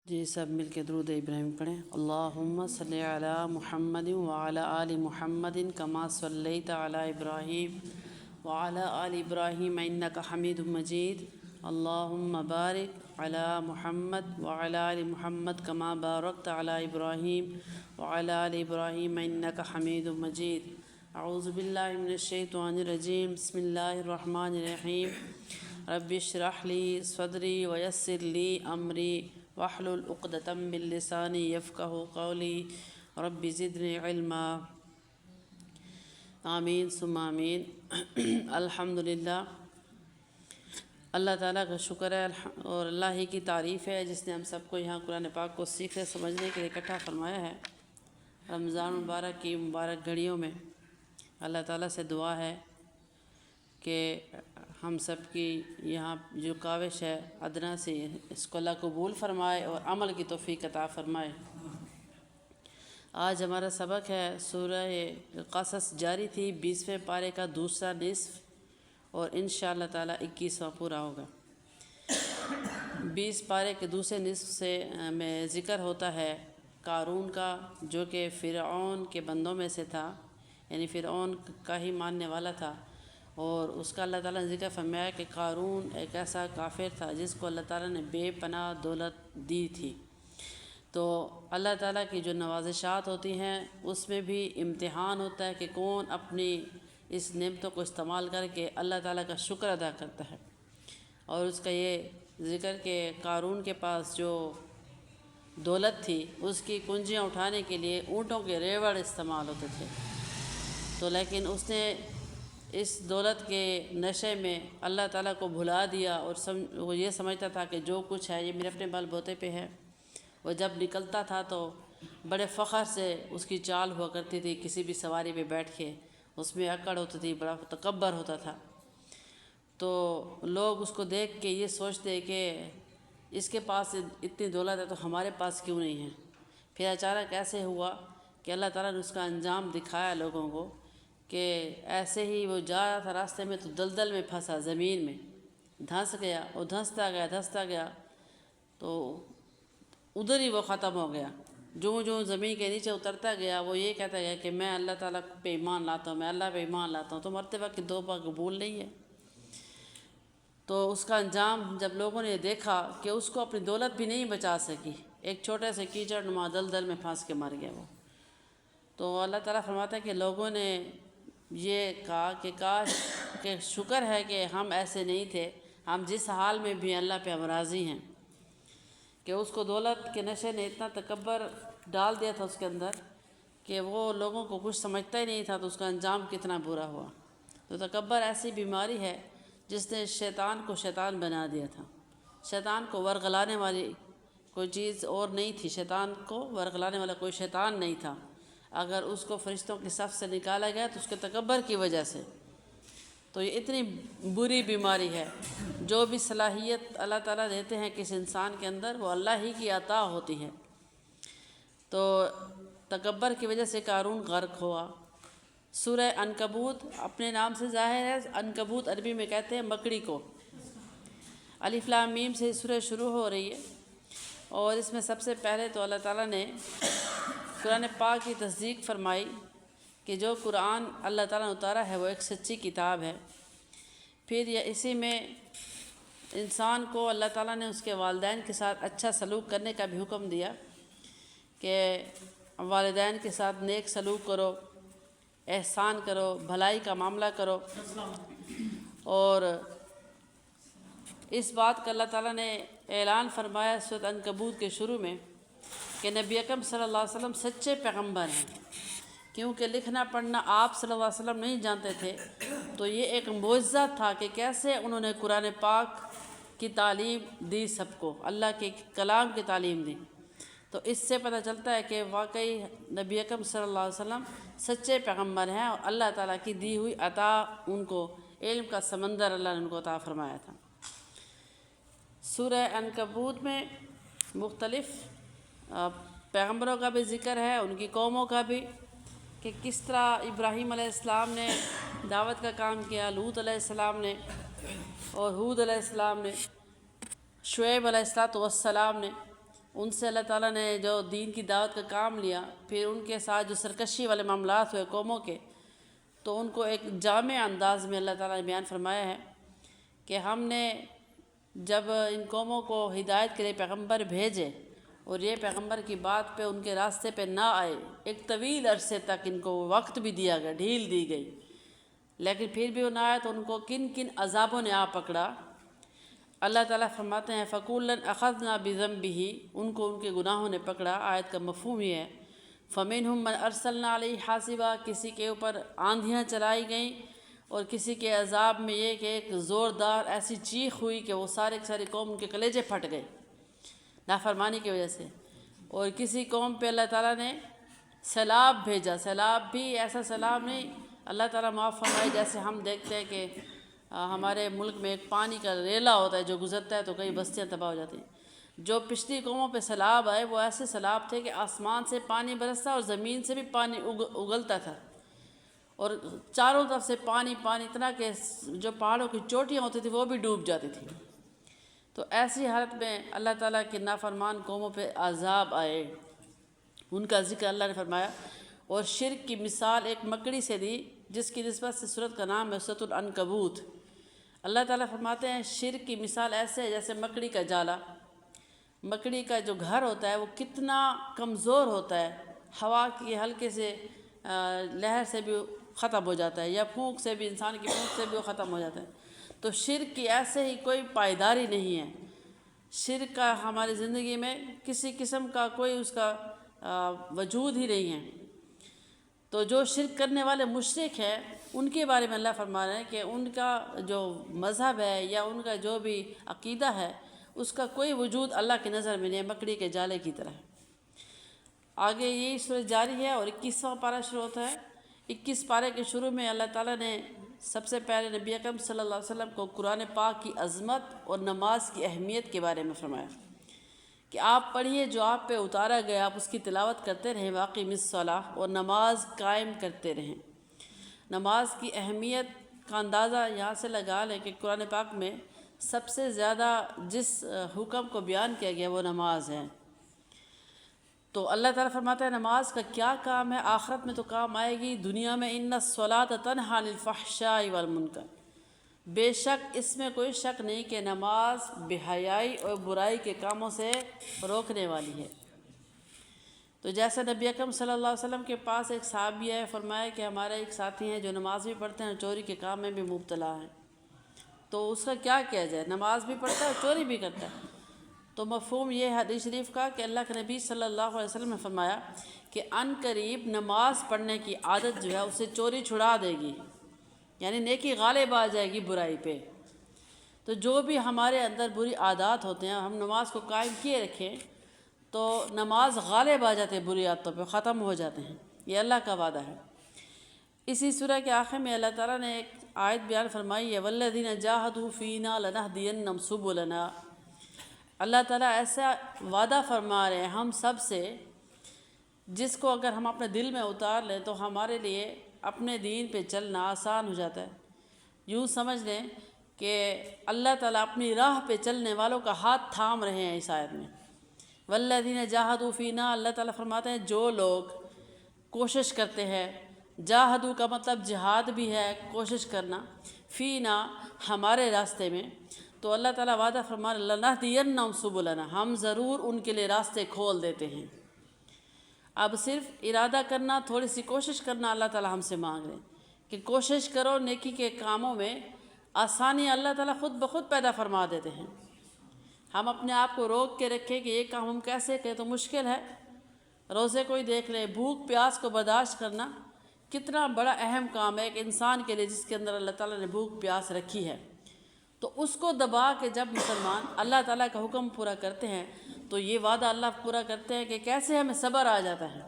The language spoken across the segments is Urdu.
جی سب مل کے درود ابراہیم پڑھیں۔ اللہم صلی علی محمد وعلی آل محمد کما صلیت علی ابراہیم وعلی آل ابراہیم انک حمید مجید۔ اللہم بارک علی محمد وعلی آل محمد کما بارکت علی ابراہیم وعلی آل ابراہیم انک حمید مجید۔ اعوذ باللہ من الشیطان الرجیم، بسم اللہ الرحمن الرحیم۔ رب اشرح لی صدری ویسر لی امری واحلل عقدۃ من لسانی یفقہوا قولی رب زدنی علما۔ آمین ثم آمین۔ الحمدللہ، اللہ تعالیٰ کا شکر ہے اور اللہ ہی کی تعریف ہے جس نے ہم سب کو یہاں قرآن پاک کو سیکھنے سمجھنے کے لیے اکٹھا فرمایا ہے۔ رمضان مبارک کی مبارک گھڑیوں میں اللہ تعالیٰ سے دعا ہے کہ ہم سب کی یہاں جو کاوش ہے ادنا سے اس کو اللہ قبول فرمائے اور عمل کی توفیق عطا فرمائے۔ آج ہمارا سبق ہے سورہ قصص، جاری تھی 20ویں پارے کا دوسرا نصف اور انشاءاللہ تعالیٰ 21واں پورا ہوگا۔ 20 پارے کے دوسرے نصف سے میں ذکر ہوتا ہے قارون کا، جو کہ فرعون کے بندوں میں سے تھا، یعنی فرعون کا ہی ماننے والا تھا، اور اس کا اللہ تعالیٰ نے ذکر فرمایا کہ قارون ایک ایسا کافر تھا جس کو اللہ تعالیٰ نے بے پناہ دولت دی تھی۔ تو اللہ تعالیٰ کی جو نوازشات ہوتی ہیں اس میں بھی امتحان ہوتا ہے کہ کون اپنی اس نعمتوں کو استعمال کر کے اللہ تعالیٰ کا شکر ادا کرتا ہے۔ اور اس کا یہ ذکر کہ قارون کے پاس جو دولت تھی اس کی کنجیاں اٹھانے کے لیے اونٹوں کے ریوڑ استعمال ہوتے تھے، تو لیکن اس نے اس دولت کے نشے میں اللہ تعالیٰ کو بھلا دیا اور وہ یہ سمجھتا تھا کہ جو کچھ ہے یہ میرے اپنے بل بوتے پہ ہے۔ وہ جب نکلتا تھا تو بڑے فخر سے اس کی چال ہوا کرتی تھی، کسی بھی سواری پہ بیٹھ کے اس میں اکڑ ہوتی تھی، بڑا تکبر ہوتا تھا۔ تو لوگ اس کو دیکھ کے یہ سوچتے کہ اس کے پاس اتنی دولت ہے تو ہمارے پاس کیوں نہیں ہے۔ پھر اچانک ایسے ہوا کہ اللہ تعالیٰ نے اس کا انجام دکھایا لوگوں کو کہ ایسے ہی وہ جا رہا تھا راستے میں تو دلدل میں پھنسا، زمین میں دھنس گیا، اور دھنستا گیا تو ادھر ہی وہ ختم ہو گیا۔ جو زمین کے نیچے اترتا گیا وہ یہ کہتا گیا کہ میں اللہ تعالیٰ پہ ایمان لاتا ہوں، میں اللہ پہ ایمان لاتا ہوں، تو مرتے وقت توبہ قبول نہیں ہے۔ تو اس کا انجام جب لوگوں نے دیکھا کہ اس کو اپنی دولت بھی نہیں بچا سکی، ایک چھوٹے سے کیچڑ نما دلدل میں پھنس کے مر گیا وہ۔ تو اللہ تعالیٰ فرماتا ہے کہ لوگوں نے یہ کہا کہ کاش کہ شکر ہے کہ ہم ایسے نہیں تھے، ہم جس حال میں بھی اللہ پہ ہم راضی ہیں، کہ اس کو دولت کے نشے نے اتنا تکبر ڈال دیا تھا اس کے اندر کہ وہ لوگوں کو کچھ سمجھتا ہی نہیں تھا، تو اس کا انجام کتنا برا ہوا۔ تو تکبر ایسی بیماری ہے جس نے شیطان کو شیطان بنا دیا تھا۔ شیطان کو ورغلانے والی کوئی چیز اور نہیں تھی، شیطان کو ورغلانے والا کوئی شیطان نہیں تھا۔ اگر اس کو فرشتوں کی صف سے نکالا گیا تو اس کے تکبر کی وجہ سے۔ تو یہ اتنی بری بیماری ہے۔ جو بھی صلاحیت اللہ تعالیٰ دیتے ہیں کس انسان کے اندر وہ اللہ ہی کی عطا ہوتی ہے۔ تو تکبر کی وجہ سے قارون غرق ہوا۔ سورہ عنکبوت اپنے نام سے ظاہر ہے، عنکبوت عربی میں کہتے ہیں مکڑی کو۔ الف لام میم سے سورہ شروع ہو رہی ہے، اور اس میں سب سے پہلے تو اللہ تعالیٰ نے قرآن پاک کی تصدیق فرمائی کہ جو قرآن اللہ تعالیٰ نے اتارا ہے وہ ایک سچی کتاب ہے۔ پھر یہ اسی میں انسان کو اللہ تعالیٰ نے اس کے والدین کے ساتھ اچھا سلوک کرنے کا بھی حکم دیا کہ والدین کے ساتھ نیک سلوک کرو، احسان کرو، بھلائی کا معاملہ کرو۔ اور اس بات کا اللہ تعالیٰ نے اعلان فرمایا سورۃ عنکبوت کے شروع میں کہ نبی اکرم صلی اللہ علیہ وسلم سچے پیغمبر ہیں، کیونکہ لکھنا پڑھنا آپ صلی اللہ علیہ وسلم نہیں جانتے تھے۔ تو یہ ایک معجزہ تھا کہ کیسے انہوں نے قرآن پاک کی تعلیم دی، سب کو اللہ کے کلام کی تعلیم دی۔ تو اس سے پتہ چلتا ہے کہ واقعی نبی اکرم صلی اللہ علیہ وسلم سچے پیغمبر ہیں، اور اللہ تعالیٰ کی دی ہوئی عطا ان کو علم کا سمندر اللہ نے ان کو عطا فرمایا تھا۔ سورہ عنکبوت میں مختلف پیغمبروں کا بھی ذکر ہے، ان کی قوموں کا بھی، کہ کس طرح ابراہیم علیہ السلام نے دعوت کا کام کیا، لوط علیہ السلام نے، اور ہود علیہ السلام نے، شعیب علیہ السلام نے، ان سے اللہ تعالیٰ نے جو دین کی دعوت کا کام لیا، پھر ان کے ساتھ جو سرکشی والے معاملات ہوئے قوموں کے، تو ان کو ایک جامع انداز میں اللہ تعالیٰ نے بیان فرمایا ہے کہ ہم نے جب ان قوموں کو ہدایت کے لیے پیغمبر بھیجے اور یہ پیغمبر کی بات پہ ان کے راستے پہ نہ آئے، ایک طویل عرصے تک ان کو وقت بھی دیا گیا، ڈھیل دی گئی، لیکن پھر بھی وہ نہ آئے تو ان کو کن کن عذابوں نے آ پکڑا۔ اللہ تعالیٰ فرماتے ہیں فَكُلًّا أَخَذْنَا بِذَنبِهِ، ان کو ان کے گناہوں نے پکڑا۔ آیت کا مفہوم یہ ہے فَمِنْهُمْ مَنْ أَرْسَلْنَا عَلَيْهِ حَاصِبًا، کسی کے اوپر آندھیاں چلائی گئیں، اور کسی کے عذاب میں یہ کہ ایک زوردار ایسی چیخ ہوئی کہ وہ سارے کے سارے قوم ان کے کلیجے پھٹ گئے نافرمانی کی وجہ سے۔ اور کسی قوم پہ اللہ تعالیٰ نے سیلاب بھیجا، سیلاب بھی ایسا سیلاب نہیں، اللہ تعالیٰ معاف فرمائے جیسے ہم دیکھتے ہیں کہ ہمارے ملک میں ایک پانی کا ریلا ہوتا ہے جو گزرتا ہے تو کئی بستیاں تباہ ہو جاتی ہیں۔ جو پچھلی قوموں پہ سیلاب آئے وہ ایسے سیلاب تھے کہ آسمان سے پانی برستا اور زمین سے بھی پانی اگلتا تھا، اور چاروں طرف سے پانی پانی، اتنا کہ جو پہاڑوں کی چوٹیاں ہوتی تھیں وہ بھی ڈوب جاتی تھیں۔ تو ایسی حالت میں اللہ تعالیٰ کے نافرمان قوموں پہ عذاب آئے، ان کا ذکر اللہ نے فرمایا۔ اور شرک کی مثال ایک مکڑی سے دی جس کی نسبت سے سورت کا نام ہے سورۃ العنکبوت۔ اللہ تعالیٰ فرماتے ہیں شرک کی مثال ایسے ہے جیسے مکڑی کا جالا۔ مکڑی کا جو گھر ہوتا ہے وہ کتنا کمزور ہوتا ہے، ہوا کی ہلکے سے لہر سے بھی ختم ہو جاتا ہے، یا پھونک سے بھی، انسان کی پھونک سے بھی وہ ختم ہو جاتا ہے۔ تو شرک کی ایسے ہی کوئی پائیداری نہیں ہے، شرک کا ہماری زندگی میں کسی قسم کا کوئی اس کا وجود ہی نہیں ہے۔ تو جو شرک کرنے والے مشرک ہیں ان کے بارے میں اللہ فرما رہے ہیں کہ ان کا جو مذہب ہے یا ان کا جو بھی عقیدہ ہے اس کا کوئی وجود اللہ کی نظر میں نہیں ہے، مکڑی کے جالے کی طرح۔ آگے یہی سورت جاری ہے اور 21واں پارہ شروع ہوتا ہے۔ 21 پارے کے شروع میں اللہ تعالیٰ نے سب سے پہلے نبی اکرم صلی اللہ علیہ وسلم کو قرآن پاک کی عظمت اور نماز کی اہمیت کے بارے میں فرمایا کہ آپ پڑھیے جو آپ پہ اتارا گیا، آپ اس کی تلاوت کرتے رہیں، واقیم الصلاۃ، اور نماز قائم کرتے رہیں۔ نماز کی اہمیت کا اندازہ یہاں سے لگا لیں کہ قرآن پاک میں سب سے زیادہ جس حکم کو بیان کیا گیا وہ نماز ہے۔ تو اللہ تعالیٰ فرماتا ہے نماز کا کیا کام ہے، آخرت میں تو کام آئے گی، دنیا میں ان الصلاۃ تنہی عن الفحشاء والمنکر، بے شک اس میں کوئی شک نہیں کہ نماز بے حیائی اور برائی کے کاموں سے روکنے والی ہے۔ تو جیسے نبی اکرم صلی اللہ علیہ وسلم کے پاس ایک صحابی ہے، فرمایا کہ ہمارے ایک ساتھی ہیں جو نماز بھی پڑھتے ہیں اور چوری کے کام میں بھی مبتلا ہیں، تو اس کا کیا کیا جائے، نماز بھی پڑھتا ہے اور چوری بھی کرتا ہے۔ تو مفہوم یہ ہے حدیث شریف کا کہ اللہ کے نبی صلی اللہ علیہ وسلم نے فرمایا کہ عن قریب نماز پڑھنے کی عادت جو ہے اسے چوری چھڑا دے گی، یعنی نیکی غالب آ جائے گی برائی پہ۔ تو جو بھی ہمارے اندر بری عادات ہوتے ہیں ہم نماز کو قائم کیے رکھیں تو نماز غالب آ جاتے ہیں، بری عادتوں پہ ختم ہو جاتے ہیں، یہ اللہ کا وعدہ ہے۔ اسی سورہ کے آخر میں اللہ تعالیٰ نے ایک آیت بیان فرمائی ہے والذین جاہدوا فینا لنہدینہم سبلنا۔ اللہ تعالیٰ ایسا وعدہ فرما رہے ہیں ہم سب سے جس کو اگر ہم اپنے دل میں اتار لیں تو ہمارے لیے اپنے دین پہ چلنا آسان ہو جاتا ہے۔ یوں سمجھ لیں کہ اللہ تعالیٰ اپنی راہ پہ چلنے والوں کا ہاتھ تھام رہے ہیں اس آیت میں۔ والذین جاہدوا فینا، اللہ تعالیٰ فرماتے ہیں جو لوگ کوشش کرتے ہیں، جاہدو کا مطلب جہاد بھی ہے، کوشش کرنا، فینا ہمارے راستے میں، تو اللہ تعالیٰ وعدہ فرما لنہدینہم سبلنا، ہم ضرور ان کے لیے راستے کھول دیتے ہیں۔ اب صرف ارادہ کرنا، تھوڑی سی کوشش کرنا اللہ تعالیٰ ہم سے مانگ رہے ہیں کہ کوشش کرو نیکی کے کاموں میں، آسانی اللہ تعالیٰ خود بخود پیدا فرما دیتے ہیں۔ ہم اپنے آپ کو روک کے رکھیں کہ یہ کام ہم کیسے کریں تو مشکل ہے۔ روزے کو ہی دیکھ لیں، بھوک پیاس کو برداشت کرنا کتنا بڑا اہم کام ہے ایک انسان کے لیے جس کے اندر اللہ تعالیٰ نے بھوک پیاس رکھی ہے۔ تو اس کو دبا کے جب مسلمان اللہ تعالیٰ کا حکم پورا کرتے ہیں تو یہ وعدہ اللہ پورا کرتے ہیں کہ کیسے ہمیں صبر آ جاتا ہے۔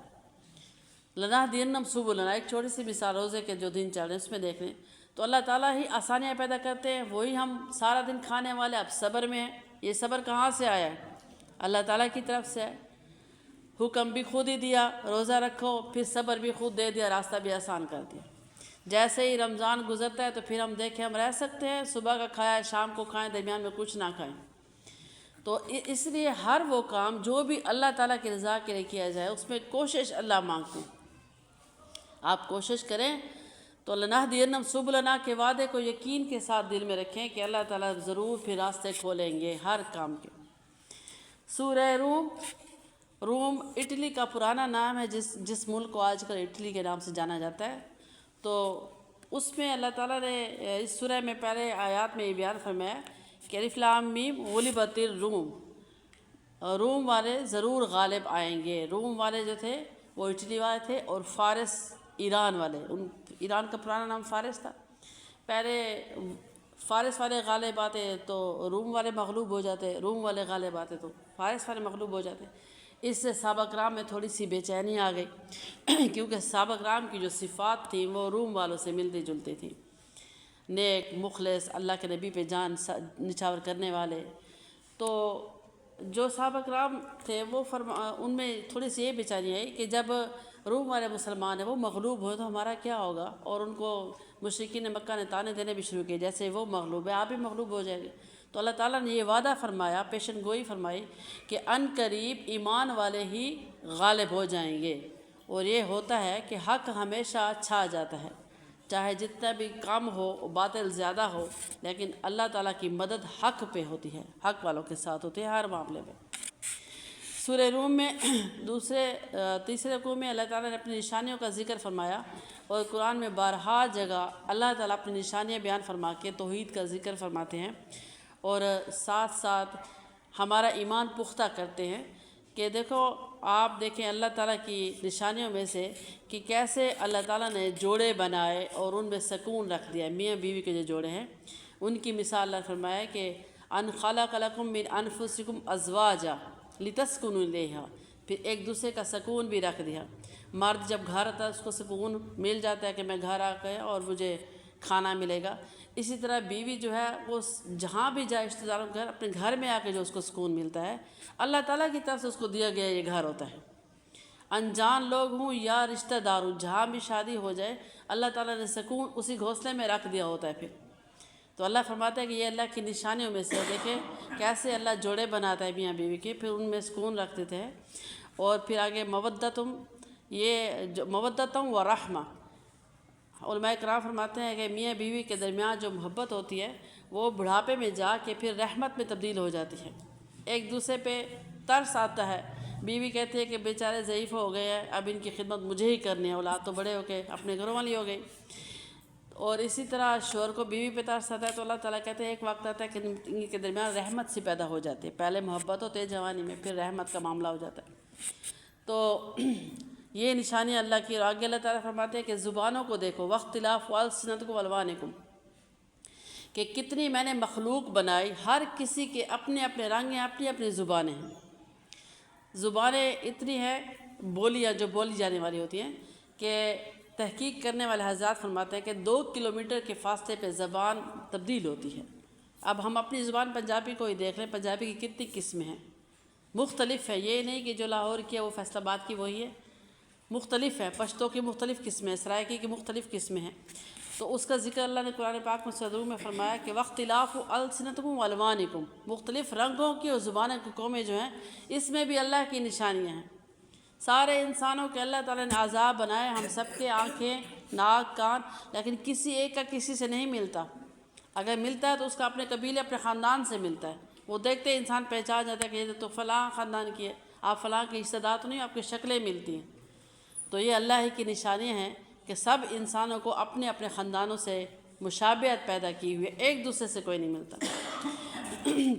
لنہدینہم سبلنا، ایک چھوٹی سی مثال روزے کے جو دن چل رہے ہیں اس میں دیکھ لیں تو اللہ تعالیٰ ہی آسانیاں پیدا کرتے ہیں، وہی ہم سارا دن کھانے والے اب صبر میں ہیں۔ یہ صبر کہاں سے آیا ہے؟ اللہ تعالیٰ کی طرف سے ہے، حکم بھی خود ہی دیا روزہ رکھو، پھر صبر بھی خود دے دیا، راستہ بھی آسان کر دیا۔ جیسے ہی رمضان گزرتا ہے تو پھر ہم دیکھیں ہم رہ سکتے ہیں، صبح کا کھایا ہے شام کو کھائیں، درمیان میں کچھ نہ کھائیں۔ تو اس لیے ہر وہ کام جو بھی اللہ تعالیٰ کی رضا کے لیے کیا جائے اس میں کوشش اللہ مانگتے ہیں۔ آپ کوشش کریں تو لنہدینہم سبلنا کے وعدے کو یقین کے ساتھ دل میں رکھیں کہ اللہ تعالیٰ ضرور پھر راستے کھولیں گے ہر کام کے۔ سورہ روم، روم اٹلی کا پرانا نام ہے، جس ملک کو آج کل اٹلی کے نام سے جانا جاتا ہے۔ تو اس میں اللہ تعالیٰ نے اس سورہ میں پہلے آیات میں یہ بیان فرمایا کہ الف لام میم غلبت الروم، روم والے ضرور غالب آئیں گے۔ روم والے جو تھے وہ اٹلی والے تھے، اور فارس ایران والے، ایران کا پرانا نام فارس تھا۔ پہلے فارس والے غالب آتے تو روم والے مغلوب ہو جاتے، روم والے غالب آتے تو فارس والے مغلوب ہو جاتے۔ اس سے صحابہ کرام میں تھوڑی سی بے چینی آ گئی کیونکہ صحابہ کرام کی جو صفات تھیں وہ روم والوں سے ملتی جلتی تھیں، نیک، مخلص، اللہ کے نبی پہ جان نچھاور کرنے والے۔ تو جو صحابہ کرام تھے وہ ان میں تھوڑی سی یہ بے چینی آئی کہ جب روم والے مسلمان ہیں وہ مغلوب ہوئے تو ہمارا کیا ہوگا، اور ان کو مشرکین مکہ نے طعنے دینے بھی شروع کیے، جیسے وہ مغلوب ہے آپ بھی مغلوب ہو جائیں گے۔ تو اللہ تعالیٰ نے یہ وعدہ فرمایا، پیشن گوئی فرمائی کہ ان قریب ایمان والے ہی غالب ہو جائیں گے، اور یہ ہوتا ہے کہ حق ہمیشہ چھا جاتا ہے، چاہے جتنا بھی کم ہو، باطل زیادہ ہو، لیکن اللہ تعالیٰ کی مدد حق پہ ہوتی ہے، حق والوں کے ساتھ ہوتی ہے ہر معاملے میں۔ سورہ روم میں تیسرے رکوع میں اللہ تعالیٰ نے اپنی نشانیوں کا ذکر فرمایا، اور قرآن میں بارہا جگہ اللہ تعالیٰ اپنی نشانیاں بیان فرما کے توحید کا ذکر فرماتے ہیں، اور ساتھ ساتھ ہمارا ایمان پختہ کرتے ہیں کہ دیکھو، آپ دیکھیں اللہ تعالیٰ کی نشانیوں میں سے کہ کیسے اللہ تعالیٰ نے جوڑے بنائے اور ان میں سکون رکھ دیا۔ میاں بیوی کے جو جوڑے ہیں ان کی مثال اللہ فرمایا کہ ان خلق لکم من انفسکم ازواجا لتسکنوا الیہا، پھر ایک دوسرے کا سکون بھی رکھ دیا۔ مرد جب گھر آتا ہے اس کو سکون مل جاتا ہے کہ میں گھر آ گیا اور مجھے کھانا ملے گا، اسی طرح بیوی جو ہے وہ جہاں بھی جائے رشتہ داروں کے گھر، اپنے گھر میں آ کے جو اس کو سکون ملتا ہے اللہ تعالیٰ کی طرف سے اس کو دیا گیا یہ گھر ہوتا ہے۔ انجان لوگ ہوں یا رشتہ دار ہوں، جہاں بھی شادی ہو جائے اللہ تعالیٰ نے سکون اسی گھونسلے میں رکھ دیا ہوتا ہے۔ پھر تو اللہ فرماتا ہے کہ یہ اللہ کی نشانیوں میں سے دیکھیں کیسے اللہ جوڑے بناتا ہے میاں بیوی کے، پھر ان میں سکون رکھ دیتے ہیں۔ اور پھر آگے مودتم، یہ جو مودتم و رحمہ، علماء کرام فرماتے ہیں کہ میاں بیوی کے درمیان جو محبت ہوتی ہے وہ بڑھاپے میں جا کے پھر رحمت میں تبدیل ہو جاتی ہے، ایک دوسرے پہ ترس آتا ہے۔ بیوی کہتی ہے کہ بیچارے ضعیف ہو گئے ہیں، اب ان کی خدمت مجھے ہی کرنی ہے، اولاد تو بڑے ہو کے اپنے گھروں والی ہو گئی۔ اور اسی طرح شوہر کو بیوی پہ ترس آتا ہے تو اللہ تعالیٰ کہتے ہیں ایک وقت آتا ہے کہ ان کے درمیان رحمت سی پیدا ہو جاتی ہے، پہلے محبت ہوتی ہے جوانی میں، پھر رحمت کا معاملہ ہو جاتا ہے۔ تو یہ نشانی اللہ کی۔ اور آگے اللہ تعالیٰ فرماتے ہیں کہ زبانوں کو دیکھو، واختلاف السنتکم والوانکم، کہ کتنی میں نے مخلوق بنائی، ہر کسی کے اپنے اپنے رنگ ہیں، اپنی اپنی زبانیں ہیں۔ زبانیں اتنی ہیں، بولیاں جو بولی جانے والی ہوتی ہیں، کہ تحقیق کرنے والے حضرات فرماتے ہیں کہ 2 کلومیٹر کے فاصلے پہ زبان تبدیل ہوتی ہے۔ اب ہم اپنی زبان پنجابی کو ہی دیکھ لیں، پنجابی کی کتنی قسمیں ہیں، مختلف ہے، یہ نہیں کہ جو لاہور کی ہے وہ فیصل آباد کی وہی ہے، مختلف ہے۔ پشتو کی مختلف قسمیں ہیں، سرائکی کی مختلف قسمیں ہیں۔ تو اس کا ذکر اللہ نے قرآن پاک میں سورہ روم میں فرمایا کہ واختلاف السنتکم والوانکم، مختلف رنگوں کی اور زبانیں کی قومیں جو ہیں اس میں بھی اللہ کی نشانیاں ہیں۔ سارے انسانوں کے اللہ تعالیٰ نے اعضاء بنائے، ہم سب کے آنکھیں، ناک، کان، لیکن کسی ایک کا کسی سے نہیں ملتا۔ اگر ملتا ہے تو اس کا اپنے قبیلے، اپنے خاندان سے ملتا ہے۔ وہ دیکھتے انسان پہچان جاتا ہے کہ یہ تو فلاں خاندان کی ہے، آپ فلاں کے حصہ دار تو نہیں، آپ کی شکلیں ملتی ہیں۔ تو یہ اللہ ہی کی نشانیاں ہیں کہ سب انسانوں کو اپنے اپنے خاندانوں سے مشابہت پیدا کی ہوئی ہے، ایک دوسرے سے کوئی نہیں ملتا۔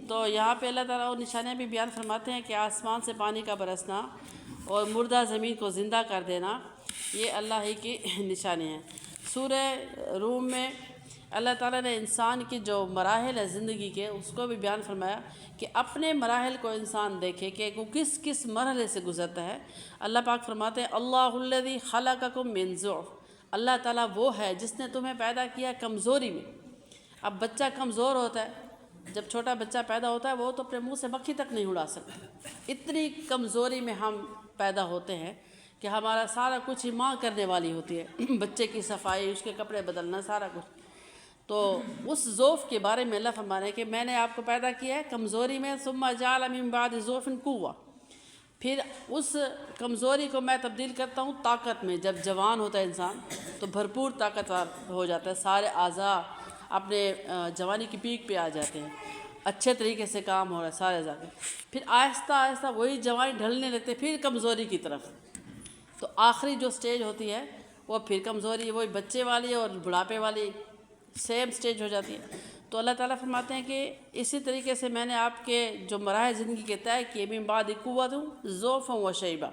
تو یہاں پہ اللہ تعالیٰ وہ نشانیاں بھی بیان فرماتے ہیں کہ آسمان سے پانی کا برسنا اور مردہ زمین کو زندہ کر دینا، یہ اللہ ہی کی نشانیاں ہیں۔ سورہ روم میں اللہ تعالیٰ نے انسان کی جو مراحل ہے زندگی کے اس کو بھی بیان فرمایا کہ اپنے مراحل کو انسان دیکھے کہ وہ کس کس مرحلے سے گزرتا ہے۔ اللہ پاک فرماتے ہیں اللہ الذی خلقکم من ضعف، اللہ تعالیٰ وہ ہے جس نے تمہیں پیدا کیا کمزوری میں۔ اب بچہ کمزور ہوتا ہے، جب چھوٹا بچہ پیدا ہوتا ہے وہ تو اپنے منہ سے مکھی تک نہیں اڑا سکتا، اتنی کمزوری میں ہم پیدا ہوتے ہیں کہ ہمارا سارا کچھ ہی ماں کرنے والی ہوتی ہے، بچے کی صفائی، اس کے کپڑے بدلنا، سارا کچھ۔ تو اس ضعف کے بارے میں اللہ فرما رہے ہیں کہ میں نے آپ کو پیدا کیا ہے کمزوری میں، ثم جعل من بعد ضعف قوة، پھر اس کمزوری کو میں تبدیل کرتا ہوں طاقت میں۔ جب جوان ہوتا ہے انسان تو بھرپور طاقتور ہو جاتا ہے، سارے اعضاء اپنے جوانی کی پیک پہ آ جاتے ہیں، اچھے طریقے سے کام ہو رہا ہے سارے اعضاء کا۔ پھر آہستہ آہستہ وہی جوانی ڈھلنے لگتے پھر کمزوری کی طرف، تو آخری جو سٹیج ہوتی ہے وہ پھر کمزوری، وہی بچے والی اور بڑھاپے والی سیم سٹیج ہو جاتی ہے۔ تو اللہ تعالیٰ فرماتے ہیں کہ اسی طریقے سے میں نے آپ کے جو مراحل زندگی کے طے کیے، من بعد قوت ضعف و شیبہ،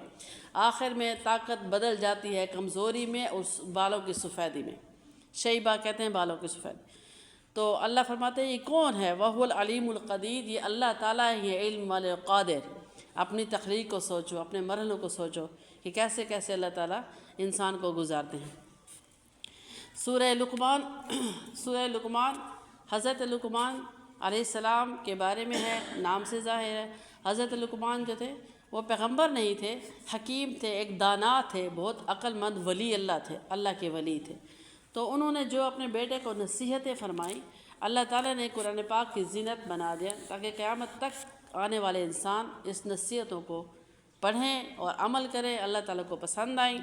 آخر میں طاقت بدل جاتی ہے کمزوری میں، اس بالوں کی سفیدی میں، شیبہ کہتے ہیں بالوں کی سفیدی۔ تو اللہ فرماتے ہیں یہ کون ہے؟ وَهُوَ الْعَلِيمُ الْقَدِيرُ، یہ اللہ تعالیٰ ہی ہے علم والے قادر۔ اپنی تخلیق کو سوچو، اپنے مرحلوں کو سوچو کہ کیسے کیسے اللہ تعالیٰ انسان کو گزارتے ہیں۔ سورہ لقمان حضرت لقمان علیہ السلام کے بارے میں ہے، نام سے ظاہر ہے۔ حضرت لقمان جو تھے وہ پیغمبر نہیں تھے، حکیم تھے، ایک دانا تھے، بہت عقل مند ولی اللہ تھے، اللہ کے ولی تھے۔ تو انہوں نے جو اپنے بیٹے کو نصیحتیں فرمائیں، اللہ تعالیٰ نے قرآن پاک کی زینت بنا دیا تاکہ قیامت تک آنے والے انسان اس نصیحتوں کو پڑھیں اور عمل کریں، اللہ تعالیٰ کو پسند آئیں۔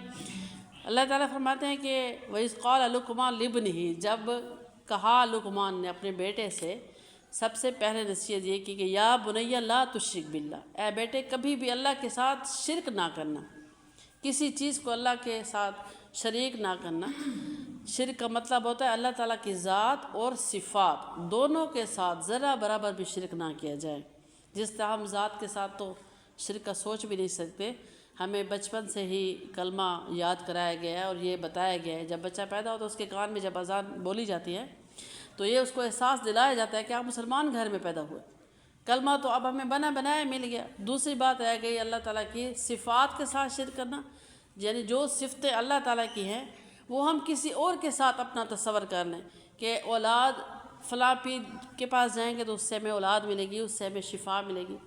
اللہ تعالیٰ فرماتے ہیں کہ وَإِذْ قَالَ لُقْمَانُ لِابْنِهِ، جب کہا لقمان نے اپنے بیٹے سے، سب سے پہلے نصیحت یہ کی کہ یا بنی لا تشرک باللہ، اے بیٹے کبھی بھی اللہ کے ساتھ شرک نہ کرنا، کسی چیز کو اللہ کے ساتھ شریک نہ کرنا۔ شرک کا مطلب ہوتا ہے اللہ تعالیٰ کی ذات اور صفات دونوں کے ساتھ ذرا برابر بھی شرک نہ کیا جائے۔ جس طرح ہم ذات کے ساتھ تو شرک کا سوچ بھی نہیں سکتے، ہمیں بچپن سے ہی کلمہ یاد کرایا گیا ہے اور یہ بتایا گیا ہے، جب بچہ پیدا ہوتا ہے اس کے کان میں جب اذان بولی جاتی ہے تو یہ اس کو احساس دلایا جاتا ہے کہ آپ مسلمان گھر میں پیدا ہوئے، کلمہ تو اب ہمیں بنا بنایا مل گیا۔ دوسری بات رہ گئی اللہ تعالیٰ کی صفات کے ساتھ شرک کرنا، یعنی جو صفتیں اللہ تعالیٰ کی ہیں وہ ہم کسی اور کے ساتھ اپنا تصور کر لیں کہ اولاد فلاں پیر کے پاس جائیں گے تو اس سے ہمیں اولاد ملے گی، اس سے ہمیں شفا ملے گی۔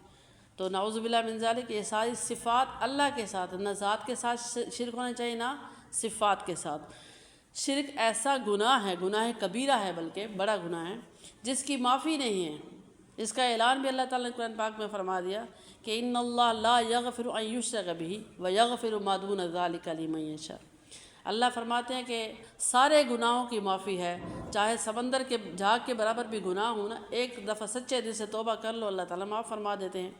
تو نعوذ باللہ من ذالک، یہ ساری صفات اللہ کے ساتھ، نہ ذات کے ساتھ شرک ہونا چاہیے نہ صفات کے ساتھ۔ شرک ایسا گناہ ہے، گناہ کبیرہ ہے، بلکہ بڑا گناہ ہے جس کی معافی نہیں ہے۔ اس کا اعلان بھی اللہ تعالیٰ نے قرآن پاک میں فرما دیا کہ ان اللہ لا یغفر ان یشرک بہ ویغفر ما دون ذلک لمن یشاء۔ اللہ فرماتے ہیں کہ سارے گناہوں کی معافی ہے، چاہے سمندر کے جھاگ کے برابر بھی گناہ ہو نا، ایک دفعہ سچے دل سے توبہ کر لو اللہ تعالیٰ معاف فرما دیتے ہیں۔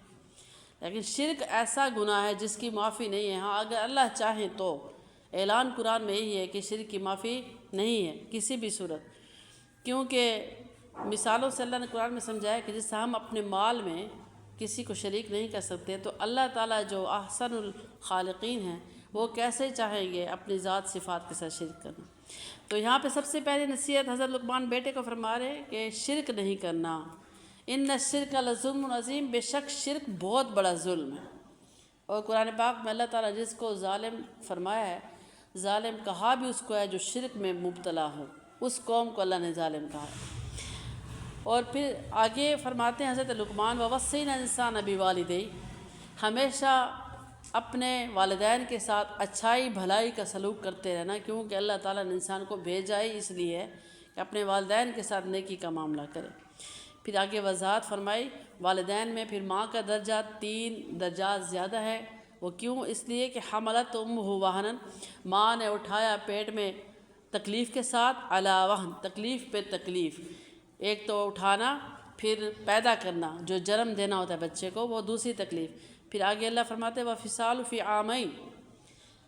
لیکن شرک ایسا گناہ ہے جس کی معافی نہیں ہے۔ ہاں اگر اللہ چاہے تو، اعلان قرآن میں یہی ہے کہ شرک کی معافی نہیں ہے کسی بھی صورت، کیونکہ مثالوں سے اللہ نے قرآن میں سمجھایا کہ جس سے ہم اپنے مال میں کسی کو شریک نہیں کر سکتے، تو اللہ تعالیٰ جو احسن الخالقین ہیں وہ کیسے چاہیں گے اپنی ذات صفات کے ساتھ شرک کرنا۔ تو یہاں پہ سب سے پہلی نصیحت حضرت لقمان بیٹے کو فرما رہے ہیں کہ شرک نہیں کرنا۔ ان الشرک لظلم عظیم، بے شک شرک بہت بڑا ظلم ہے۔ اور قرآن پاک میں اللہ تعالیٰ جس کو ظالم فرمایا ہے، ظالم کہا بھی اس کو ہے جو شرک میں مبتلا ہو، اس قوم کو اللہ نے ظالم کہا ہے۔ اور پھر آگے فرماتے ہیں حضرت لقمان ووصینا الانسان بوالدیہ، ہمیشہ اپنے والدین کے ساتھ اچھائی بھلائی کا سلوک کرتے رہنا، کیونکہ اللہ تعالیٰ نے انسان کو بھیجا ہی اس لیے کہ اپنے والدین کے ساتھ نیکی کا معاملہ کرے۔ پھر آگے وضاحت فرمائی والدین میں پھر ماں کا درجہ 3 درجات زیادہ ہے۔ وہ کیوں؟ اس لیے کہ حملت امہ وہنا، ماں نے اٹھایا پیٹ میں تکلیف کے ساتھ، علی وہن، تکلیف پہ تکلیف، ایک تو اٹھانا، پھر پیدا کرنا جو جنم دینا ہوتا ہے بچے کو، وہ دوسری تکلیف۔ پھر آگے اللہ فرماتے وفصال فی عامین،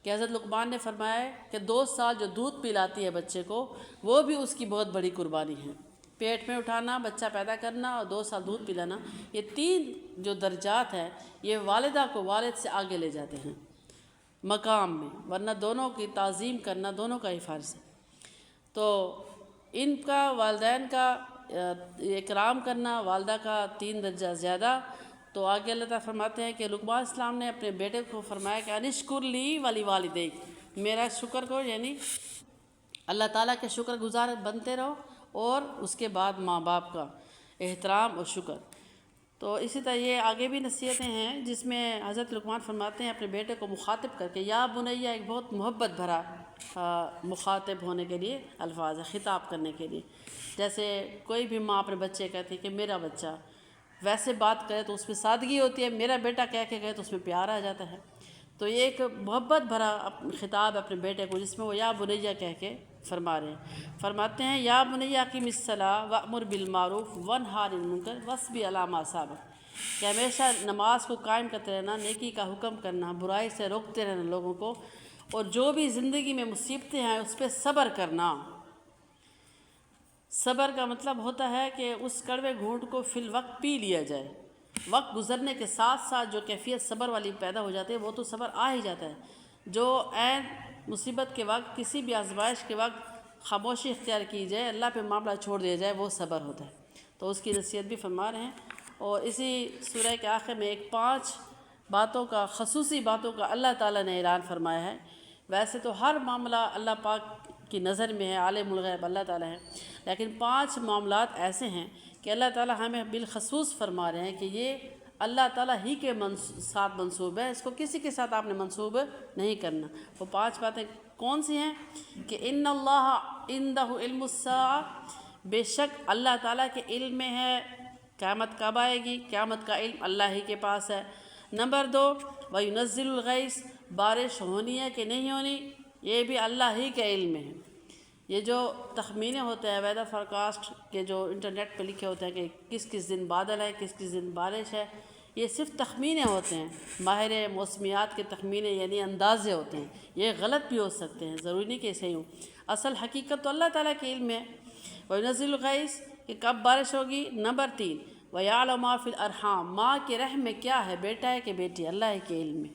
کہ حضرت لقمان نے فرمایا ہے کہ 2 سال جو دودھ پلاتی ہے بچے کو وہ بھی اس کی بہت بڑی قربانی ہے۔ پیٹ میں اٹھانا، بچہ پیدا کرنا اور 2 سال دودھ پلانا، یہ 3 جو درجات ہیں یہ والدہ کو والد سے آگے لے جاتے ہیں مقام میں، ورنہ دونوں کی تعظیم کرنا دونوں کا ہی فرض ہے۔ تو ان کا والدین کا اکرام کرنا، والدہ کا 3 درجہ زیادہ۔ تو آگے اللہ تعالیٰ فرماتے ہیں کہ لقمان السلام نے اپنے بیٹے کو فرمایا کہ انشکر لی ولی والدیک، میرا شکر کرو، یعنی اللہ تعالیٰ کے شکر گزار بنتے رہو، اور اس کے بعد ماں باپ کا احترام اور شکر۔ تو اسی طرح یہ آگے بھی نصیحتیں ہیں جس میں حضرت لقمان فرماتے ہیں اپنے بیٹے کو مخاطب کر کے، یا بنیا ایک بہت محبت بھرا مخاطب ہونے کے لیے الفاظ ہے، خطاب کرنے کے لیے. جیسے کوئی بھی ماں اپنے بچے کہتی ہے کہ میرا بچہ، ویسے بات کرے تو اس میں سادگی ہوتی ہے، میرا بیٹا کہہ کے گئے تو اس میں پیار آ جاتا ہے. تو یہ ایک محبت بھرا خطاب اپنے بیٹے کو جس میں وہ یا بنیا کہہ کے فرما رہے ہیں. فرماتے ہیں یا بنیا اقم الصلاۃ وامر بالمعروف وانہی عن المنکر واصبر علی ما اصابک، کہ ہمیشہ نماز کو قائم کرتے رہنا، نیکی کا حکم کرنا، برائی سے روکتے رہنا لوگوں کو، اور جو بھی زندگی میں مصیبتیں ہیں اس پہ صبر کرنا. صبر کا مطلب ہوتا ہے کہ اس کڑوے گھونٹ کو فی الوقت پی لیا جائے. وقت گزرنے کے ساتھ ساتھ جو کیفیت صبر والی پیدا ہو جاتی ہے وہ تو صبر آ ہی جاتا ہے. جو عین مصیبت کے وقت، کسی بھی آزمائش کے وقت خاموشی اختیار کی جائے، اللہ پہ معاملہ چھوڑ دیا جائے، وہ صبر ہوتا ہے. تو اس کی نصیحت بھی فرما رہے ہیں. اور اسی سورہ کے آخر میں ایک 5 باتوں کا، خصوصی باتوں کا اللہ تعالیٰ نے اعلان فرمایا ہے. ویسے تو ہر معاملہ اللہ پاک کی نظر میں ہے، عالم الغیب اللہ تعالیٰ ہے، لیکن 5 معاملات ایسے ہیں کہ اللہ تعالیٰ ہمیں بالخصوص فرما رہے ہیں کہ یہ اللہ تعالیٰ ہی کے ساتھ منسوب ہے، اس کو کسی کے ساتھ آپ نے منسوب نہیں کرنا. وہ 5 باتیں کون سی ہیں؟ کہ ان اللہ عندہ علم الساعہ، بے شک اللہ تعالیٰ کے علم میں ہے قیامت کب آئے گی، قیامت کا علم اللہ ہی کے پاس ہے. نمبر 2 وَيُنَزِّلُ الْغَيْثَ، بارش ہونی ہے کہ نہیں ہونی یہ بھی اللہ ہی کے علم میں ہے. یہ جو تخمینے ہوتے ہیں ویدر فارکاسٹ کے جو انٹرنیٹ پہ لکھے ہوتے ہیں کہ کس کس دن بادل ہے، کس کس دن بارش ہے، یہ صرف تخمینے ہوتے ہیں. ماہر موسمیات کے تخمینے یعنی اندازے ہوتے ہیں، یہ غلط بھی ہو سکتے ہیں، ضروری نہیں کہ صحیح ہوں. اصل حقیقت تو اللہ تعالیٰ کے علم میں. وَيُنَزِّلُ الْغَيْثَ، کہ کب بارش ہوگی. نمبر 3 وَيَعْلَمُ مَا فِي الْأَرْحَامِ، ماں کے رحم میں کیا ہے، بیٹا ہے کہ بیٹی، اللہ کے علم میں.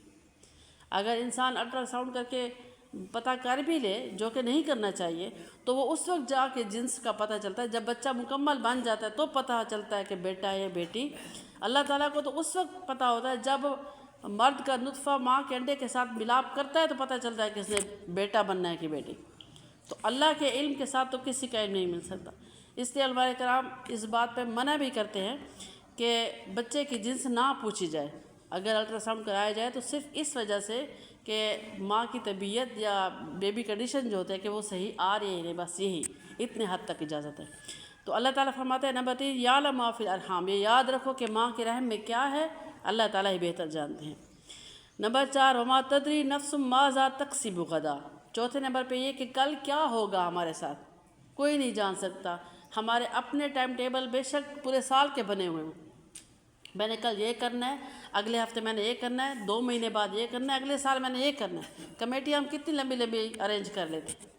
اگر انسان الٹرا ساؤنڈ کر کے پتہ کر بھی لے، جو کہ نہیں کرنا چاہیے، تو وہ اس وقت جا کے جنس کا پتہ چلتا ہے. جب بچہ مکمل بن جاتا ہے تو پتہ چلتا ہے کہ بیٹا ہے بیٹی. اللہ تعالیٰ کو تو اس وقت پتہ ہوتا ہے جب مرد کا نطفہ ماں کے انڈے کے ساتھ ملاپ کرتا ہے تو پتہ چلتا ہے کہ اس نے بیٹا بننا ہے کہ بیٹی. تو اللہ کے علم کے ساتھ تو کسی کا علم نہیں مل سکتا. اس لیے علماء کرام اس بات پہ منع بھی کرتے ہیں کہ بچے کی جنس نہ پوچھی جائے اگر الٹرا ساؤنڈ کرایا جائے، تو صرف اس وجہ سے کہ ماں کی طبیعت یا بیبی کنڈیشن جو ہوتا ہے کہ وہ صحیح آ رہی ہے نہیں، بس یہی اتنے حد تک اجازت ہے. تو اللہ تعالیٰ فرماتے ہیں نمبر 3 یعلم ما فی الارحام، یہ یاد رکھو کہ ماں کے رحم میں کیا ہے اللہ تعالیٰ ہی بہتر جانتے ہیں. نمبر 4 وما تدری نفس ماذا تکسب غدا، چوتھے نمبر پہ یہ کہ کل کیا ہوگا ہمارے ساتھ کوئی نہیں جان سکتا. ہمارے اپنے ٹائم ٹیبل بے شک پورے سال کے بنے ہوئے ہوں، میں نے کل یہ کرنا ہے، اگلے ہفتے میں نے یہ کرنا ہے، 2 مہینے بعد یہ کرنا ہے، اگلے سال میں نے یہ کرنا ہے. کمیٹی ہم کتنی لمبی لمبی ارینج کر لیتے ہیں،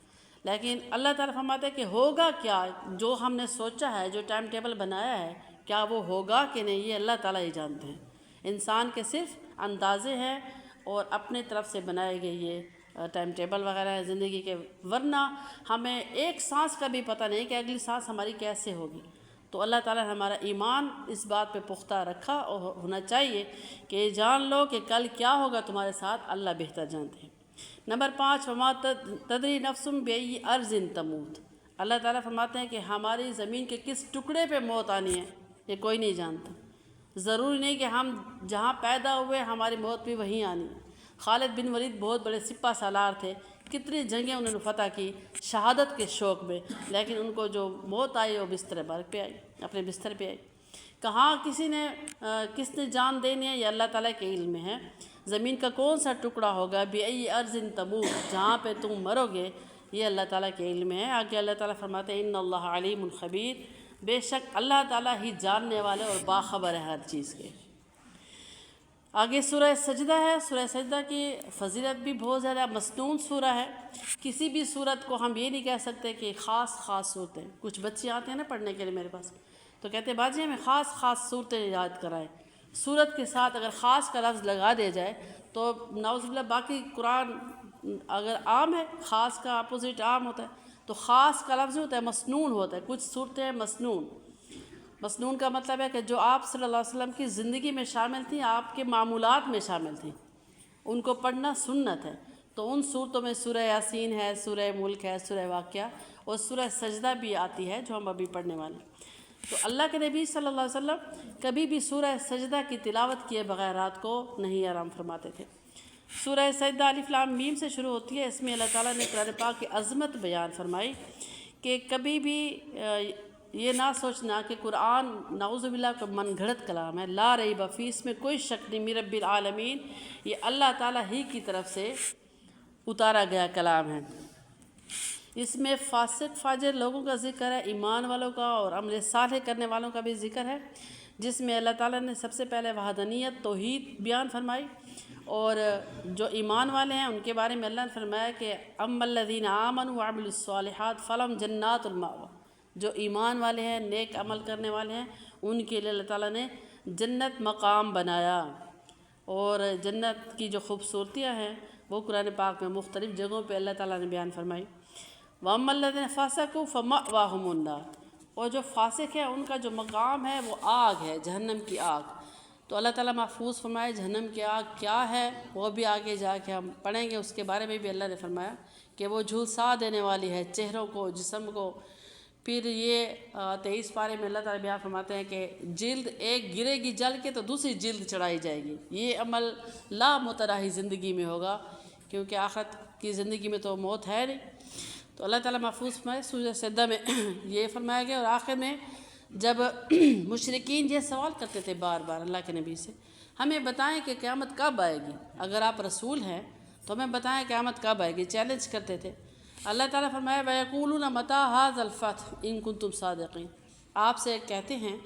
لیکن اللہ تعالیٰ فرماتے ہیں کہ ہوگا کیا، جو ہم نے سوچا ہے، جو ٹائم ٹیبل بنایا ہے، کیا وہ ہوگا کہ نہیں یہ اللہ تعالیٰ ہی جانتے ہیں. انسان کے صرف اندازے ہیں اور اپنے طرف سے بنائے گئے یہ ٹائم ٹیبل وغیرہ ہے زندگی کے، ورنہ ہمیں ایک سانس کا بھی پتہ نہیں کہ اگلی سانس ہماری کیسے ہوگی. تو اللہ تعالیٰ نے ہمارا ایمان اس بات پہ پختہ رکھا اور ہونا چاہیے کہ یہ جان لو کہ کل کیا ہوگا تمہارے ساتھ اللہ بہتر جانتے ہیں. نمبر 5 وما تدری نفس بأی ارض تموت، اللہ تعالیٰ فرماتے ہیں کہ ہماری زمین کے کس ٹکڑے پہ موت آنی ہے یہ کوئی نہیں جانتا. ضروری نہیں کہ ہم جہاں پیدا ہوئے ہماری موت بھی وہیں آنی ہے. خالد بن ولید بہت بڑے سپہ سالار تھے، کتنی جنگیں انہوں نے فتح کی شہادت کے شوق میں، لیکن ان کو جو موت آئی وہ بستر برگ پہ آئی، اپنے بستر پہ آئی. کہاں کس نے جان دینی ہے یہ اللہ تعالیٰ کے علم میں ہے. زمین کا کون سا ٹکڑا ہوگا بأی ارض تموت، جہاں پہ تم مرو گے، یہ اللہ تعالیٰ کے علم میں ہے. آگے اللہ تعالیٰ فرماتے ہیں ان اللہ علیم خبیر، بے شک اللہ تعالیٰ ہی جاننے والے اور باخبر ہے ہر چیز کے. آگے سورہ سجدہ ہے. سورہ سجدہ کی فضیلت بھی بہت زیادہ، مسنون سورہ ہے. کسی بھی صورت کو ہم یہ نہیں کہہ سکتے کہ خاص صورتیں. کچھ بچے آتے ہیں نا پڑھنے کے لیے میرے پاس، تو کہتے ہیں باجی ہمیں خاص صورتیں یاد کرائیں. صورت کے ساتھ اگر خاص کا لفظ لگا دیا جائے تو نعوذ باللہ باقی قرآن اگر عام ہے، خاص کا اپوزٹ عام ہوتا ہے، تو خاص کا لفظ ہوتا ہے مسنون ہوتا ہے. کچھ صورتیں مسنون کا مطلب ہے کہ جو آپ صلی اللہ علیہ وسلم کی زندگی میں شامل تھیں، آپ کے معمولات میں شامل تھیں، ان کو پڑھنا سنت ہے. تو ان صورتوں میں سورہ یاسین ہے، سورہ ملک ہے، سورہ واقعہ، اور سورہ سجدہ بھی آتی ہے جو ہم ابھی پڑھنے والے ہیں. تو اللہ کے نبی صلی اللہ علیہ وسلم کبھی بھی سورہ سجدہ کی تلاوت کیے بغیر رات کو نہیں آرام فرماتے تھے۔ سورہ سجدہ الف لام میم سے شروع ہوتی ہے۔ اس میں اللہ تعالیٰ نے قرآن پاک کی عظمت بیان فرمائی کہ کبھی بھی یہ نہ سوچنا کہ قرآن نعوذ باللہ کا من گھڑت کلام ہے، لا ریب فیہ، اس میں کوئی شک نہیں، من رب العالمین، یہ اللہ تعالیٰ ہی کی طرف سے اتارا گیا کلام ہے۔ اس میں فاسق فاجر لوگوں کا ذکر ہے، ایمان والوں کا اور عمل صالح کرنے والوں کا بھی ذکر ہے، جس میں اللہ تعالیٰ نے سب سے پہلے وحدانیت توحید بیان فرمائی، اور جو ایمان والے ہیں ان کے بارے میں اللہ نے فرمایا کہ اما الذین آمنوا وعملوا الصالحات فلہم جنات المأویٰ، جو ایمان والے ہیں، نیک عمل کرنے والے ہیں، ان کے لیے اللہ تعالیٰ نے جنت مقام بنایا۔ اور جنت کی جو خوبصورتیاں ہیں وہ قرآن پاک میں مختلف جگہوں پہ اللہ تعالیٰ نے بیان فرمائی۔ وَأَمَّا الَّذِينَ فَسَقُوا فَمَأْوَاهُمُ النَّارُ، اور جو فاسق ہے ان کا جو مقام ہے وہ آگ ہے، جہنم کی آگ۔ تو اللہ تعالیٰ محفوظ فرمائے جہنم کی آگ کیا ہے، وہ بھی آگے جا کے ہم پڑھیں گے، اس کے بارے میں بھی اللہ نے فرمایا کہ وہ جھلسا دینے والی ہے چہروں کو، جسم کو۔ پھر یہ 23 پارے میں اللہ تعالیٰ بیان فرماتے ہیں کہ جلد ایک گرے گی جل کے تو دوسری جلد چڑھائی جائے گی۔ یہ عمل لا متراہی زندگی میں ہوگا، کیونکہ آخرت کی زندگی میں تو موت ہے نہیں۔ تو اللہ تعالیٰ محفوظ فرمائے۔ سورہ سجدہ میں یہ فرمایا گیا، اور آخر میں جب مشرکین یہ سوال کرتے تھے بار بار اللہ کے نبی سے، ہمیں بتائیں کہ قیامت کب آئے گی، اگر آپ رسول ہیں تو ہمیں بتائیں قیامت کب آئے گی، چیلنج کرتے تھے۔ اللہ تعالیٰ فرمایا وَيَقُولُونَ مَتَىٰ هَٰذَا الْفَتْحُ إِن كُنتُمْ صَادِقِينَ، آپ سے کہتے ہیں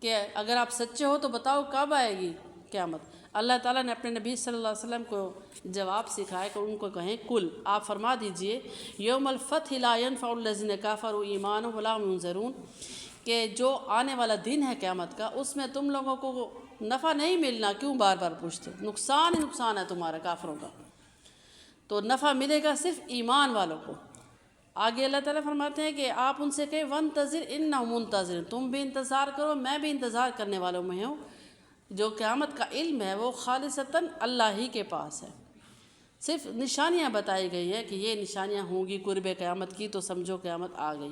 کہ اگر آپ سچے ہو تو بتاؤ کب آئے گی قیامت۔ اللہ تعالیٰ نے اپنے نبی صلی اللہ علیہ وسلم کو جواب سکھایا کہ ان کو کہیں کل، آپ فرما دیجئے یوم الفتح لا ينفع الذین کفروا ایمانہم ولا هم ينذرون، کہ جو آنے والا دن ہے قیامت کا، اس میں تم لوگوں کو نفع نہیں ملنا، کیوں بار بار پوچھتے، نقصان ہی نقصان ہے تمہارا کافروں کا، تو نفع ملے گا صرف ایمان والوں کو۔ آگے اللہ تعالیٰ فرماتے ہیں کہ آپ ان سے کہیں وَانتَظِرْ إِنَّهُمْ مُنتَظِرُونَ، تم بھی انتظار کرو، میں بھی انتظار کرنے والوں میں ہوں۔ جو قیامت کا علم ہے وہ خالصتاً اللہ ہی کے پاس ہے، صرف نشانیاں بتائی گئی ہے کہ یہ نشانیاں ہوں گی قرب قیامت کی، تو سمجھو قیامت آ گئی،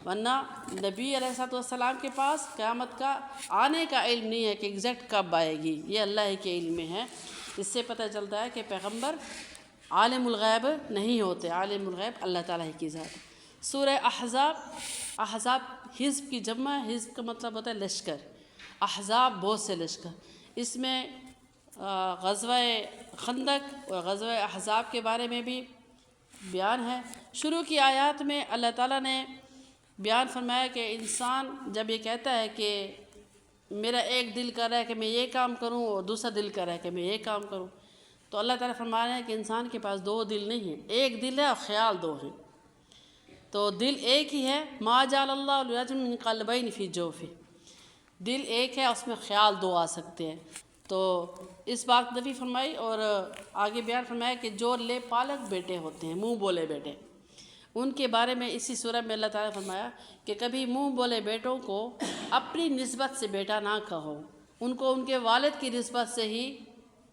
ورنہ نبی علیہ السلام کے پاس قیامت کا آنے کا علم نہیں ہے کہ ایگزیکٹ کب آئے گی، یہ اللہ ہی کے علم میں ہے۔ اس سے پتہ چلتا ہے کہ پیغمبر عالم الغیب نہیں ہوتے، عالم الغیب اللہ تعالیٰ ہی کی ذات۔ سورہ احزاب، احزاب حزب کی جمع ہے، حزب کا مطلب ہوتا ہے لشکر، احزاب بہت سے لشکر۔ اس میں غزوہ خندق اور غزوہ احزاب کے بارے میں بھی بیان ہے۔ شروع کی آیات میں اللہ تعالیٰ نے بیان فرمایا کہ انسان جب یہ کہتا ہے کہ میرا ایک دل کر رہا ہے کہ میں یہ کام کروں اور دوسرا دل کر رہا ہے کہ میں یہ کام کروں، تو اللہ تعالیٰ فرما رہے ہیں کہ انسان کے پاس دو دل نہیں ہیں، ایک دل ہے اور خیال دو ہیں۔ تو دل ایک ہی ہے، ما جعل اللہ لرجل من قلبین فی جوفہ، دل ایک ہے، اس میں خیال دو آ سکتے ہیں۔ تو اس بات نبی فرمائی، اور آگے بیان فرمایا کہ جو لے پالک بیٹے ہوتے ہیں، منہ بولے بیٹے، ان کے بارے میں اسی سورہ میں اللہ تعالیٰ نے فرمایا کہ کبھی منہ بولے بیٹوں کو اپنی نسبت سے بیٹا نہ کہو، ان کو ان کے والد کی نسبت سے ہی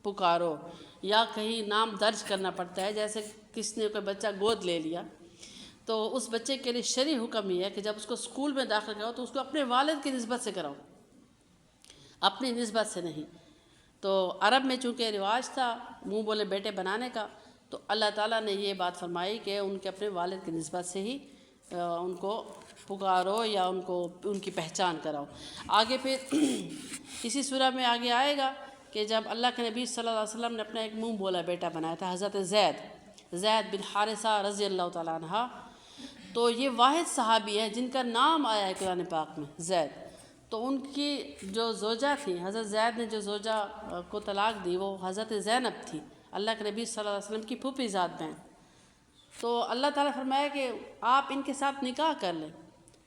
پکارو، یا کہیں نام درج کرنا پڑتا ہے، جیسے کس نے کوئی بچہ گود لے لیا تو اس بچے کے لیے شرعی حکم یہ ہے کہ جب اس کو اسکول میں داخل کرو تو اس کو اپنے والد کی نسبت سے کراؤ، اپنی نسبت سے نہیں۔ تو عرب میں چونکہ رواج تھا منہ بولے بیٹے بنانے کا، تو اللہ تعالیٰ نے یہ بات فرمائی کہ ان کے اپنے والد کی نسبت سے ہی ان کو پکارو یا ان کو ان کی پہچان کراؤ۔ آگے پھر اسی سورہ میں آگے آئے گا کہ جب اللہ کے نبی صلی اللہ علیہ وسلم نے اپنا ایک منہ بولا بیٹا بنایا تھا، حضرت زید بن حارثہ رضی اللہ تعالیٰ عنہ، تو یہ واحد صحابی ہے جن کا نام آیا ہے قرآن پاک میں زید۔ تو ان کی جو زوجہ تھی، حضرت زید نے جو زوجہ کو طلاق دی وہ حضرت زینب تھی، اللہ کے نبی صلی اللہ علیہ وسلم کی پھوپھی ذات بہن۔ تو اللہ تعالیٰ فرمایا کہ آپ ان کے ساتھ نکاح کر لیں،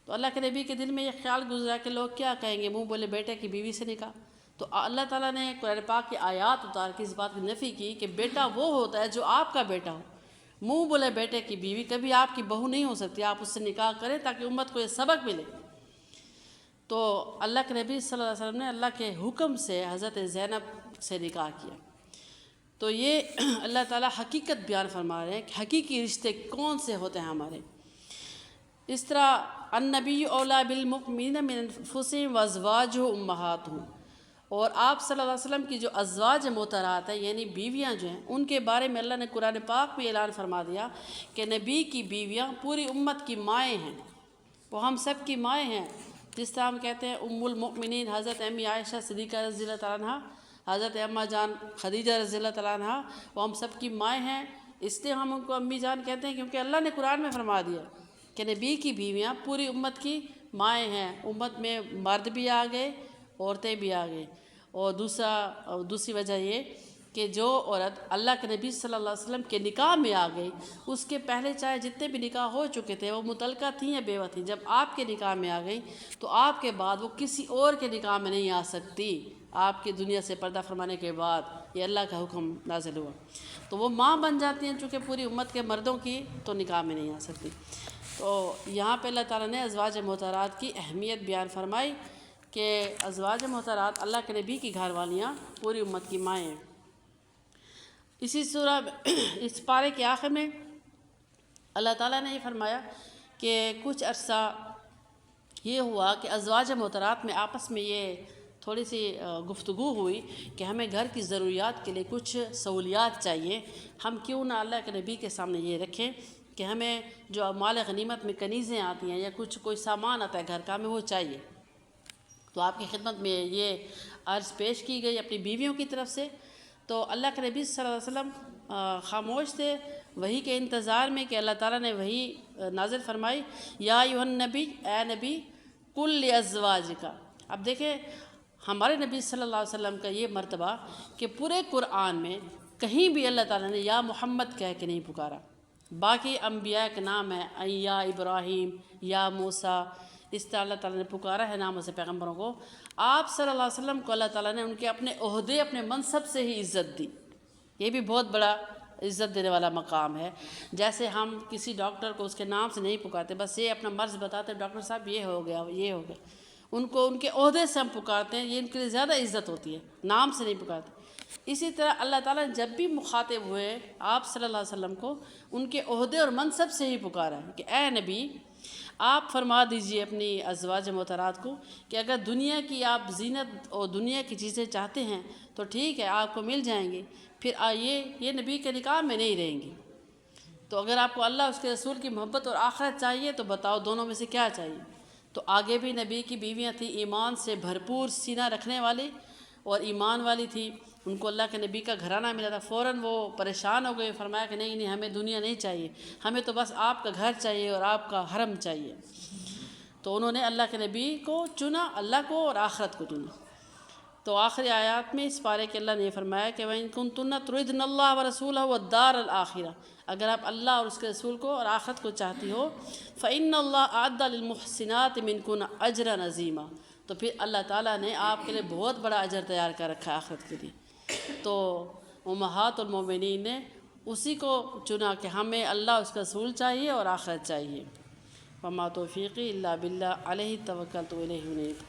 تو اللہ کے نبی کے دل میں یہ خیال گزرا کہ لوگ کیا کہیں گے، منہ بولے بیٹے کی بیوی سے نکاح۔ تو اللہ تعالیٰ نے قرآن پاک کی آیات اتار کے اس بات کی نفی کی کہ بیٹا وہ ہوتا ہے جو آپ کا بیٹا ہو، منہ بولے بیٹے کی بیوی کبھی آپ کی بہو نہیں ہو سکتی، آپ اس سے نکاح کریں تاکہ امت کو یہ سبق ملے۔ تو اللہ کے نبی صلی اللہ علیہ وسلم نے اللہ کے حکم سے حضرت زینب سے نکاح کیا۔ تو یہ اللہ تعالیٰ حقیقت بیان فرما رہے ہیں کہ حقیقی رشتے کون سے ہوتے ہیں ہمارے۔ اس طرح النبی اولا بالمؤمنین من انفسہم وازواجہ امہاتہم، اور آپ صلی اللہ علیہ وسلم کی جو ازواج محترمات ہیں یعنی بیویاں جو ہیں، ان کے بارے میں اللہ نے قرآن پاک میں اعلان فرما دیا کہ نبی کی بیویاں پوری امت کی مائیں ہیں، وہ ہم سب کی مائیں ہیں۔ جس طرح ہم کہتے ہیں ام المؤمنین حضرت امی عائشہ صدیقہ رضی اللہ تعالیٰ عنہ، حضرت اماں جان خدیجہ رضی اللہ تعالیٰ عنہ، وہ ہم سب کی مائیں ہیں، اس لیے ہم ان کو امی جان کہتے ہیں کیونکہ اللہ نے قرآن میں فرما دیا کہ نبی کی بیویاں پوری امت کی مائیں ہیں۔ امت میں مرد بھی آ گئے، عورتیں بھی آ گئیں۔ اور دوسری وجہ یہ کہ جو عورت اللہ کے نبی صلی اللہ علیہ وسلم کے نکاح میں آ گئی، اس کے پہلے چاہے جتنے بھی نکاح ہو چکے تھے وہ مطلقہ تھیں یا بیوہ تھیں، جب آپ کے نکاح میں آ گئی تو آپ کے بعد وہ کسی اور کے نکاح میں نہیں آ سکتی۔ آپ کی دنیا سے پردہ فرمانے کے بعد یہ اللہ کا حکم نازل ہوا تو وہ ماں بن جاتی ہیں، چونکہ پوری امت کے مردوں کی تو نکاح میں نہیں آ سکتی۔ تو یہاں پہ اللہ تعالیٰ نے ازواج مطہرات کی اہمیت بیان فرمائی کہ ازواج محترمات اللہ کے نبی کی گھر والیاں پوری امت کی مائیں ہیں۔ اسی سورہ اس پارے کے آخر میں اللہ تعالیٰ نے یہ فرمایا کہ کچھ عرصہ یہ ہوا کہ ازواج محترمات میں آپس میں یہ تھوڑی سی گفتگو ہوئی کہ ہمیں گھر کی ضروریات کے لیے کچھ سہولیات چاہیے، ہم کیوں نہ اللہ کے نبی کے سامنے یہ رکھیں کہ ہمیں جو مال غنیمت میں کنیزیں آتی ہیں یا کوئی سامان آتا ہے گھر کا، ہمیں وہ چاہیے۔ تو آپ کی خدمت میں یہ عرض پیش کی گئی اپنی بیویوں کی طرف سے، تو اللہ کے نبی صلی اللہ علیہ وسلم خاموش تھے وحی کے انتظار میں کہ اللہ تعالیٰ نے وحی نازل فرمائی، یا ایھا النبی، اے نبی، قل لازواجک۔ اب دیکھیں ہمارے نبی صلی اللہ علیہ وسلم کا یہ مرتبہ کہ پورے قرآن میں کہیں بھی اللہ تعالیٰ نے یا محمد کہہ کے نہیں پکارا۔ باقی انبیاء کے نام ہیں یا ابراہیم، یا موسیٰ، اس طرح اللہ تعالیٰ نے پکارا ہے ناموں سے پیغمبروں کو۔ آپ صلی اللہ علیہ وسلم کو اللہ تعالیٰ نے ان کے اپنے عہدے، اپنے منصب سے ہی عزت دی۔ یہ بھی بہت بڑا عزت دینے والا مقام ہے۔ جیسے ہم کسی ڈاکٹر کو اس کے نام سے نہیں پکارتے، بس یہ اپنا مرض بتاتے ڈاکٹر صاحب یہ ہو گیا یہ ہو گیا، ان کو ان کے عہدے سے ہم پکارتے ہیں، یہ ان کے لیے زیادہ عزت ہوتی ہے، نام سے نہیں پکارتے۔ اسی طرح اللہ تعالیٰ نے جب بھی مخاطب ہوئے آپ صلی اللہ علیہ وسلم کو ان کے عہدے اور منصب سے ہی پکارا ہے کہ اے نبی، آپ فرما دیجئے اپنی ازواج محترمات کو کہ اگر دنیا کی آپ زینت اور دنیا کی چیزیں چاہتے ہیں تو ٹھیک ہے، آپ کو مل جائیں گے، پھر آئیے یہ نبی کے نکاح میں نہیں رہیں گی۔ تو اگر آپ کو اللہ اس کے رسول کی محبت اور آخرت چاہیے تو بتاؤ دونوں میں سے کیا چاہیے۔ تو آگے بھی نبی کی بیویاں تھیں ایمان سے بھرپور سینہ رکھنے والی اور ایمان والی تھی، ان کو اللہ کے نبی کا گھرانہ ملا تھا، فوراً وہ پریشان ہو گئے، فرمایا کہ نہیں ہمیں دنیا نہیں چاہیے، ہمیں تو بس آپ کا گھر چاہیے اور آپ کا حرم چاہیے۔ تو انہوں نے اللہ کے نبی کو چنا، اللہ کو اور آخرت کو چنا۔ تو آخری آیات میں اس پارے کے اللہ نے یہ فرمایا کہ وَإِن كُنتُنَّ تُرِدْنَ اللَّهَ وَرَسُولَهُ وَالدَّارَ الْآخِرَةَ، اگر آپ اللہ اور اس کے رسول کو اور آخرت کو چاہتی ہو، فَإِنَّ اللَّهَ أَعَدَّ لِلْمُحْسِنَاتِ مِنكُنَّ أَجْرًا عَظِيمًا، تو پھر اللہ تعالیٰ نے آپ کے لیے بہت بڑا اجر تیار کر رکھا ہے آخرت کے لیے۔ تو امہات المومنین نے اسی کو چنا کہ ہمیں اللہ اس کا رسول چاہیے اور آخرت چاہیے۔ وما توفیقی الا باللہ علیہ توکلت و الیہ انیب۔